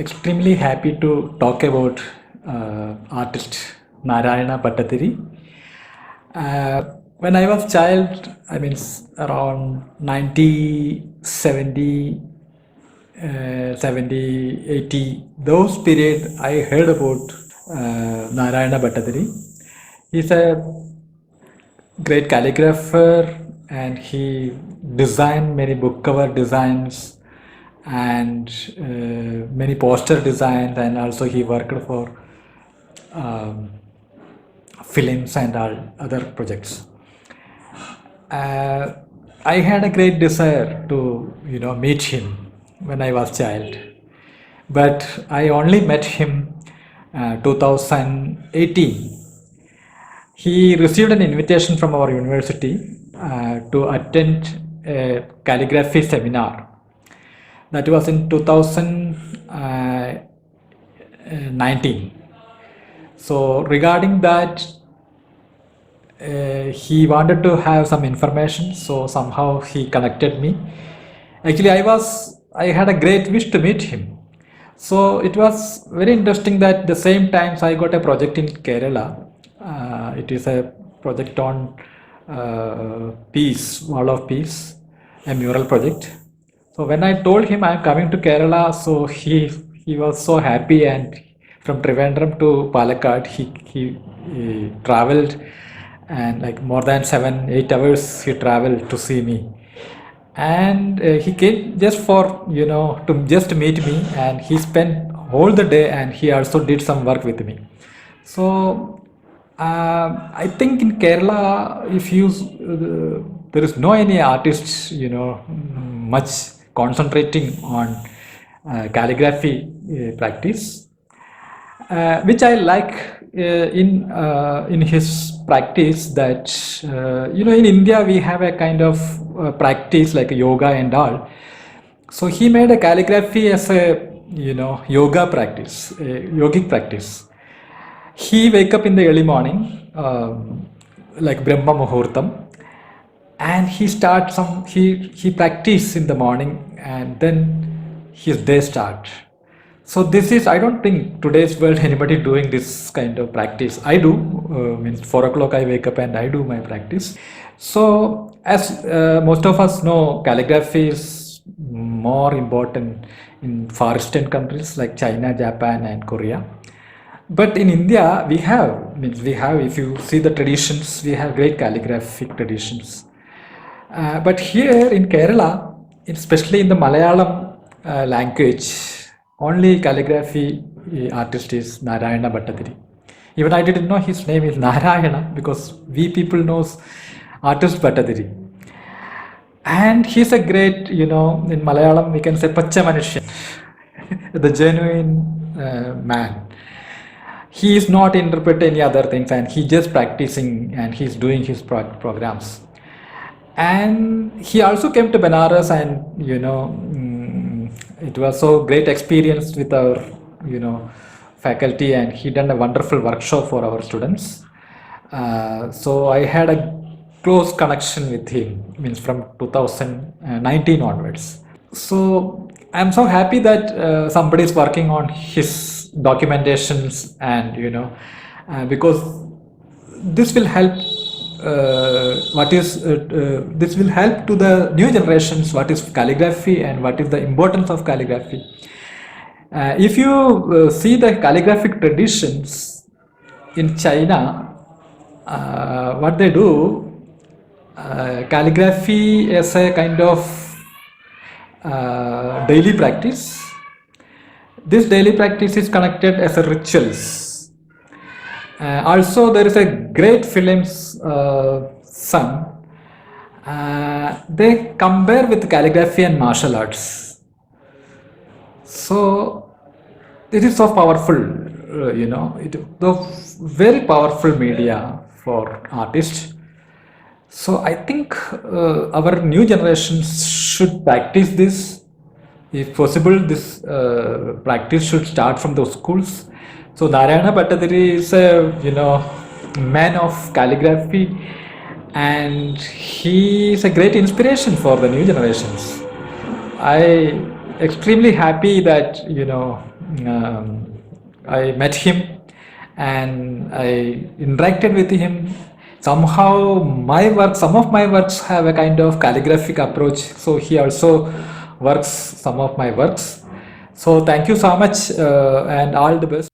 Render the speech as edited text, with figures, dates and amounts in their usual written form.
extremely happy to talk about artist Narayana Bhattacharya. When I was child, I mean around 1970, 70, 80, those period I heard about Narayana Bhattacharya. He's a great calligrapher and he designed many book cover designs and many poster designs, and also he worked for um, films and all other projects. uh, I had a great desire to meet him when I was child, but I only met him 2018. He received an invitation from our university to attend a calligraphy seminar. That was in 2019. So regarding that, he wanted to have some information, so somehow he connected me. Actually, I had a great wish to meet him. So it was very interesting that the same times I got a project in Kerala. It is a project on peace, wall of peace, a mural project. So when I told him I'm coming to Kerala, so he was so happy, and from Trivandrum to Palakkad he traveled, and like more than 7-8 hours he traveled to see me, and he came just for to just meet me, and he spent whole the day, and he also did some work with me. So I think in Kerala, if you there is no any artists much concentrating on calligraphy practice, which I like in his practice. That in India we have a kind of practice like yoga and all. So he made a calligraphy as a yoga practice, a yogic practice. He wake up in the early morning, like Brahma Muhurtam, and he start he practice in the morning, and then his day start. So this is, I don't think today's world anybody doing this kind of practice. I do, means 4 o'clock I wake up and I do my practice. So as most of us know, calligraphy is more important in far eastern countries like China, Japan and Korea. But in India, if you see the traditions, we have great calligraphic traditions. But here in Kerala, especially in the Malayalam language, only calligraphy artist is Narayana Bhattacharya. Even I didn't know his name is Narayana, because we people knows artist Bhattacharya. And he's a great, in Malayalam we can say Pacha Manushan, the genuine man. He is not interpreting any other things, and he just practicing, and he's doing his programs. And he also came to Benares, and it was so great experience with our faculty, and he done a wonderful workshop for our students. So I had a close connection with him, means from 2019 onwards. So I'm so happy that somebody is working on his documentations, and because this will help this will help to the new generations what is calligraphy and what is the importance of calligraphy. If you see the calligraphic traditions in China, what they do, calligraphy as a kind of daily practice. This daily practice is connected as a rituals. Also, there is a great films son. They compare with calligraphy and martial arts. So it is so powerful, the very powerful media for artists. So I think our new generations should practice this. If possible, this practice should start from the schools. So Narayana Bhattacharya is a man of calligraphy, and he is a great inspiration for the new generations. I extremely happy that I met him and I interacted with him. Somehow, some of my works have a kind of calligraphic approach, so he also works some of my works. So, thank you so much and all the best.